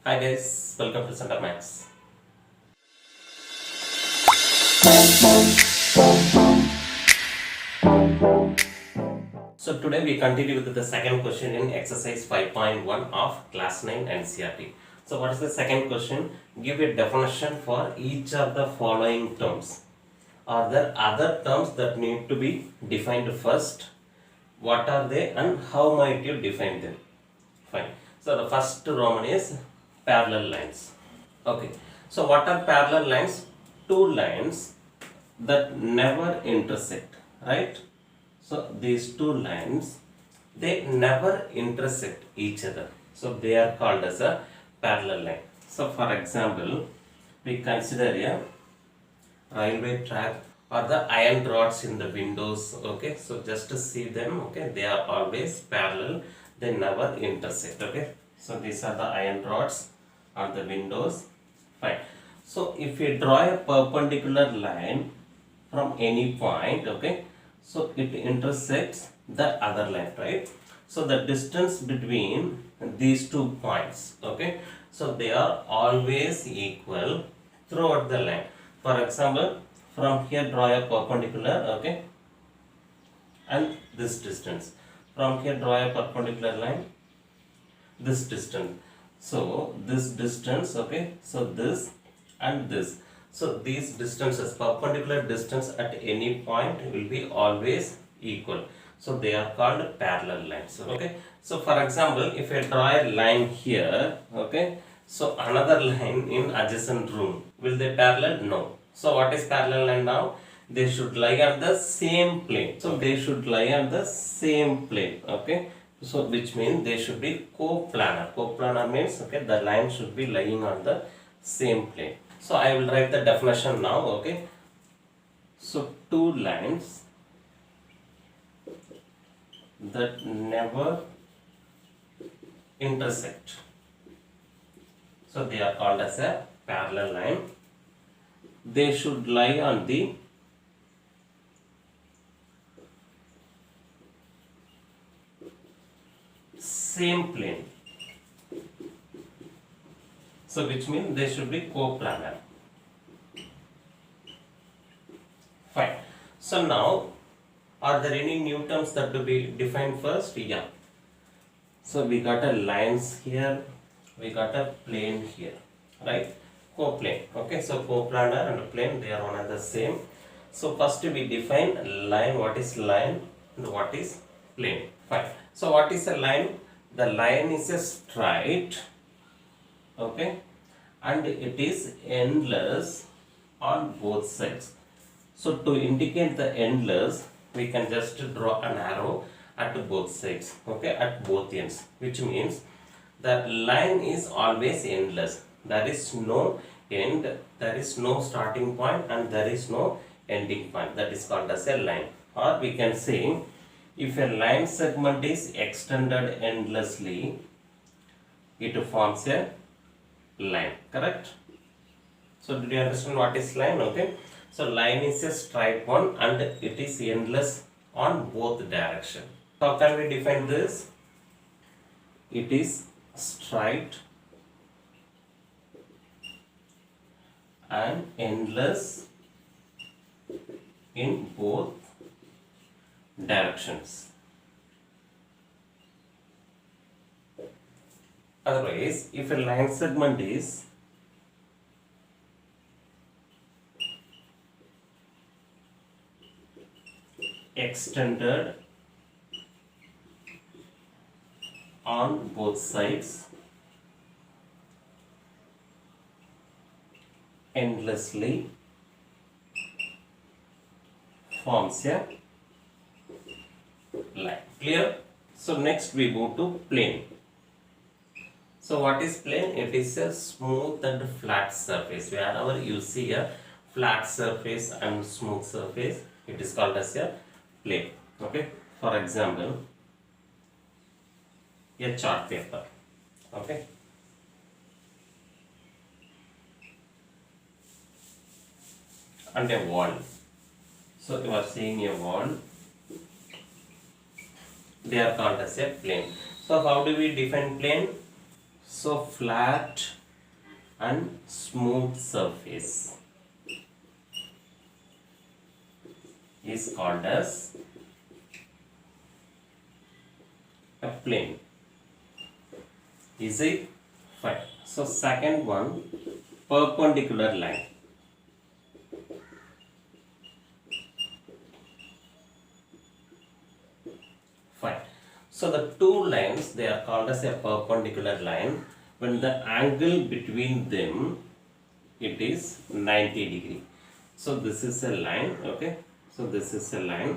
Hi guys, welcome to Center Max. So today we continue with the second question in exercise 5.1 of class 9 NCERT. So what is the second question? Give a definition for each of the following terms. Are there other terms that need to be defined first? What are they and how might you define them? Fine. So the first Roman is parallel lines. Okay. So what are parallel lines? Two lines that never intersect, right? So these two lines, they never intersect each other. So they are called as a parallel line. So for example, we consider a railway track or the iron rods in the windows. Okay, so just to see them, okay, they are always parallel, they never intersect. Okay, so these are the iron rods on the windows. Fine. So if we draw a perpendicular line from any point, okay, so it intersects the other line, right? So the distance between these two points, okay, so they are always equal throughout the line. For example, from here draw a perpendicular, okay, and this distance. From here draw a perpendicular line, this distance. So this distance, okay, so this and this. So these distances, perpendicular distance at any point will be always equal. So they are called parallel lines. Okay. So for example, if I draw a line here, okay, so another line in adjacent room, will they parallel? No. So what is parallel line now? They should lie on the same plane. So they should lie on the same plane. Okay. So which means they should be coplanar. Coplanar means, okay, the line should be lying on the same plane. So I will write the definition now. Okay. So two lines that never intersect. So they are called as a parallel line. They should lie on the same plane. So which means they should be coplanar. Fine. So now, are there any new terms that to be defined first? Yeah. So we got a lines here, we got a plane here, right? Coplane. Okay. So coplanar and plane, they are one and the same. So first we define line. What is line and what is plane? Fine. So what is a line? The line is a straight, okay, and it is endless on both sides. So to indicate the endless, we can just draw an arrow at both sides, okay, at both ends, which means the line is always endless. There is no end, there is no starting point, and there is no ending point. That is called as a line. Or we can say, if a line segment is extended endlessly, it forms a line, correct? So did you understand what is line? Okay. So line is a straight one and it is endless on both direction. How can we define this? It is straight and endless in both directions. Otherwise, if a line segment is extended on both sides endlessly, forms a line. Clear? So next we move to plane. So what is plane? It is a smooth and flat surface. Wherever you see a flat surface and smooth surface, it is called as a plane. Okay. For example, a chart paper. Okay. And a wall. So you are seeing a wall. They are called as a plane. So how do we define plane? So flat and smooth surface is called as a plane. Is it? Fine. So second one, perpendicular line. Fine. So the two lines, they are called as a perpendicular line when the angle between them, it is 90 degree. So this is a line, okay. So this is a line.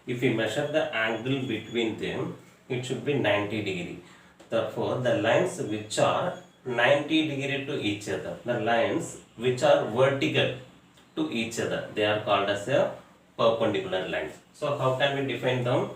If we measure the angle between them, it should be 90 degree. Therefore, the lines which are 90 degree to each other, the lines which are vertical to each other, they are called as a perpendicular lines. So how can we define them?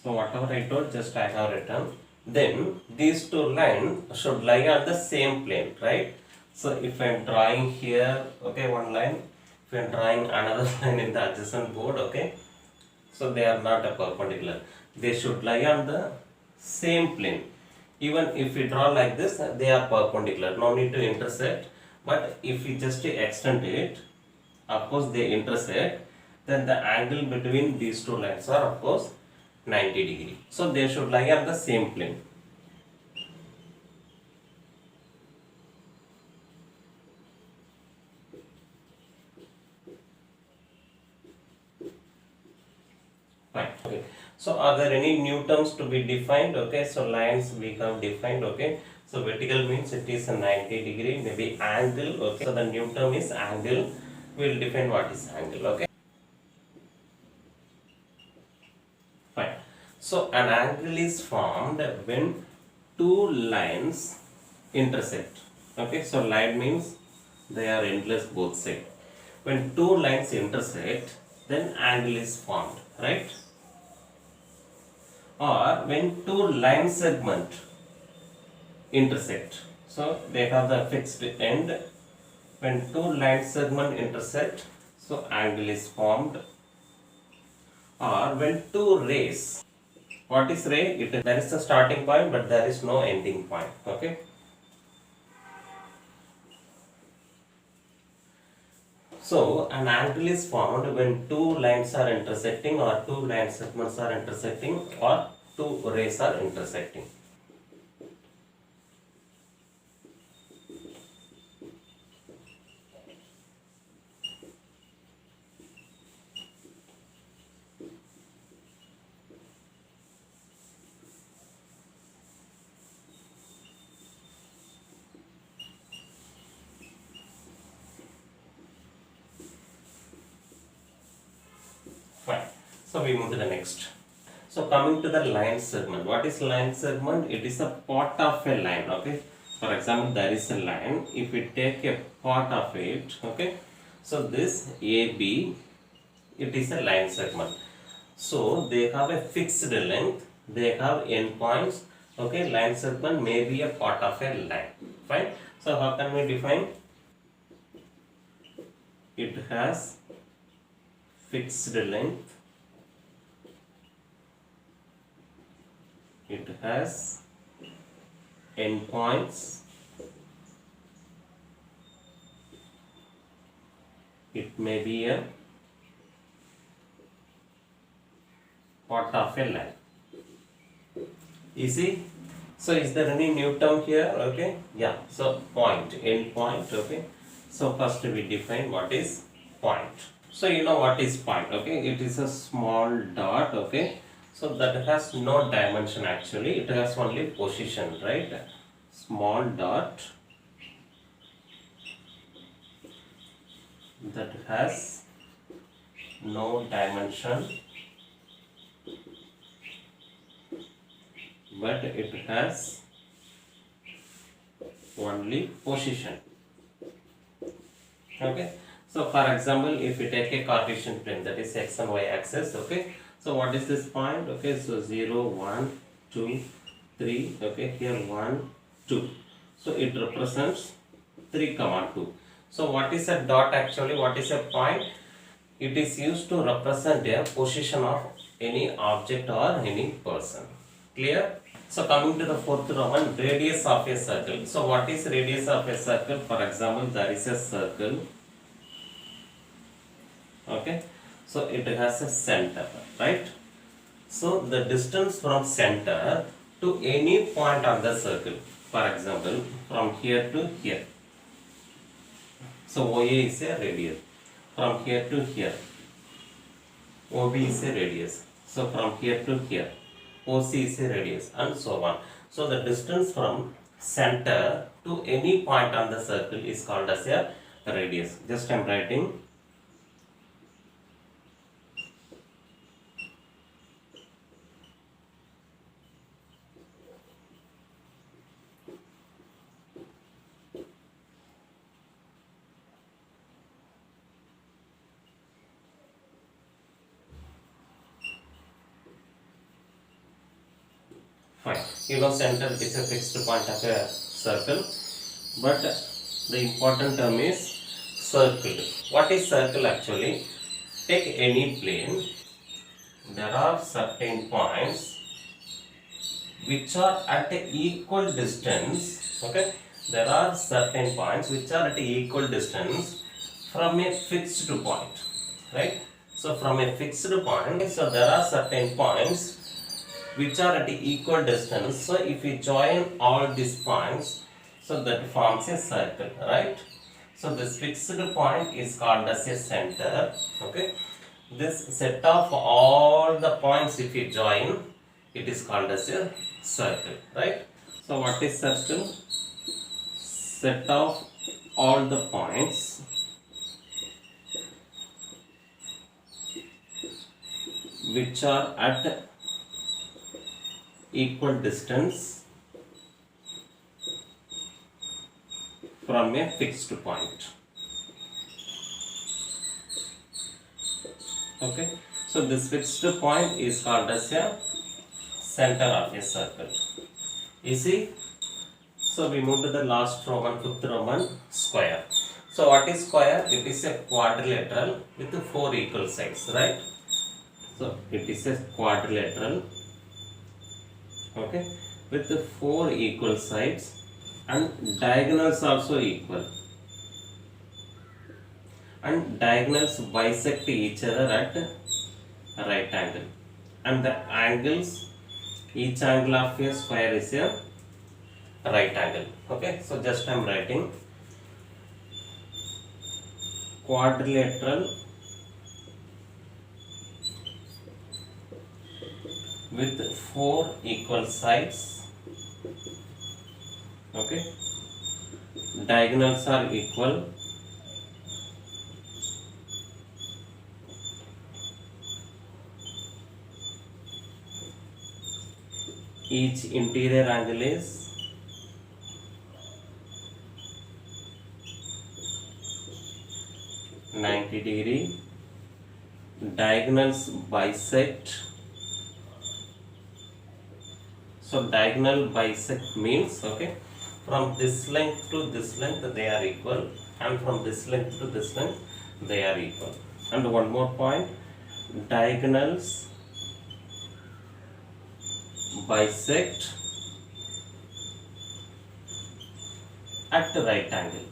So whatever I told, just I have written. Then these two lines should lie on the same plane, right? So if I am drawing here, okay, one line. If I am drawing another line in the adjacent board, okay. So they are not a perpendicular. They should lie on the same plane. Even if we draw like this, they are perpendicular. No need to intersect. But if we just extend it, of course they intersect. Then the angle between these two lines are of course 90 degree. So they should lie on the same plane. Fine. Okay. So are there any new terms to be defined? Okay. So lines we have defined. Okay. So vertical means it is a 90 degree, maybe angle. Okay. So the new term is angle. We will define what is angle. Okay. Fine. So an angle is formed when two lines intersect. Okay. So line means they are endless both sides. When two lines intersect, then angle is formed, right? Or when two line segment intersect. So they have the fixed end. When two line segment intersect, so angle is formed. Or when two rays, what is ray? There is a starting point but there is no ending point. Okay. So an angle is formed when two lines are intersecting or two line segments are intersecting or two rays are intersecting. Fine. So we move to the next. So coming to the line segment. What is line segment? It is a part of a line. Okay. For example, there is a line. If we take a part of it, okay. So this AB, it is a line segment. So they have a fixed length. They have endpoints. Okay. Line segment may be a part of a line. Fine. So how can we define? It has fixed length, it has endpoints, it may be a part of a line. Easy? So is there any new term here? Okay, yeah. So point, endpoint. Okay. So first we define what is point. So you know what is point, okay? It is a small dot, okay? So that has no dimension actually, it has only position, right? Small dot that has no dimension but it has only position, okay? So for example, if we take a Cartesian plane, that is x and y axis, okay? So what is this point? Okay, so 0, 1, 2, 3. Okay, here 1, 2. So it represents 3, 2. So what is a dot actually? What is a point? It is used to represent a position of any object or any person. Clear? So coming to the fourth Roman, radius of a circle. So what is radius of a circle? For example, there is a circle. Okay, so it has a center, right? So the distance from center to any point on the circle, for example, from here to here. So OA is a radius. From here to here, OB is a radius. So from here to here, OC is a radius, and so on. So the distance from center to any point on the circle is called as a radius. Just I am writing. Fine. You know center is a fixed point of a circle, but the important term is circle. What is circle actually? Take any plane. There are certain points which are at an equal distance. Okay, there are certain points which are at an equal distance from a fixed point, right? So from a fixed point, so there are certain points which are at equal distance. So if we join all these points, so that forms a circle, right? So this fixed point is called as a center. Okay, this set of all the points if we join, it is called as a circle, right? So what is circle? Set of all the points which are at equal distance from a fixed point. Okay, so this fixed point is called as a center of a circle. You see? So we move to the last Roman, fifth Roman, square. So what is square? It is a quadrilateral with 4 equal sides, right? So it is a quadrilateral, okay, with 4 equal sides, and diagonals also equal, and diagonals bisect each other at right angle, and the angles, each angle of a square is a right angle. Okay, so just I am writing quadrilateral with 4 equal sides. Okay, diagonals are equal, each interior angle is 90 degree, diagonals bisect. So diagonal bisect means, okay, from this length to this length they are equal, and from this length to this length they are equal. And one more point, diagonals bisect at the right angle.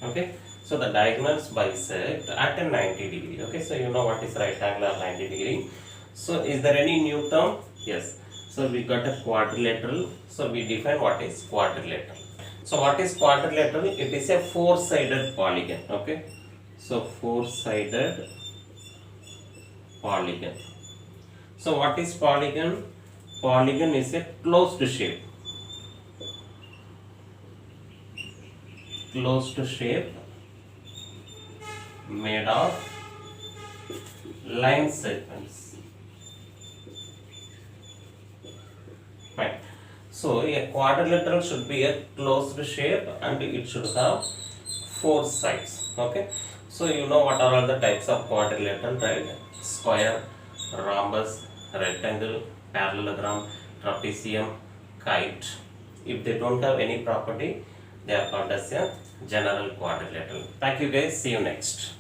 Okay, so the diagonals bisect at a 90 degree. Okay, so you know what is right angle or 90 degree. So is there any new term? Yes. So we got a quadrilateral. So we define what is quadrilateral. So what is quadrilateral? It is a 4-sided polygon. Okay, so 4-sided polygon. So what is polygon? Polygon is a closed shape. Closed shape made of line segments. Fine. So a quadrilateral should be a closed shape and it should have 4 sides. Okay. So you know what are all the types of quadrilateral, right? Square, rhombus, rectangle, parallelogram, trapezium, kite. If they don't have any property, they are called as a general quadrilateral. Thank you guys. See you next.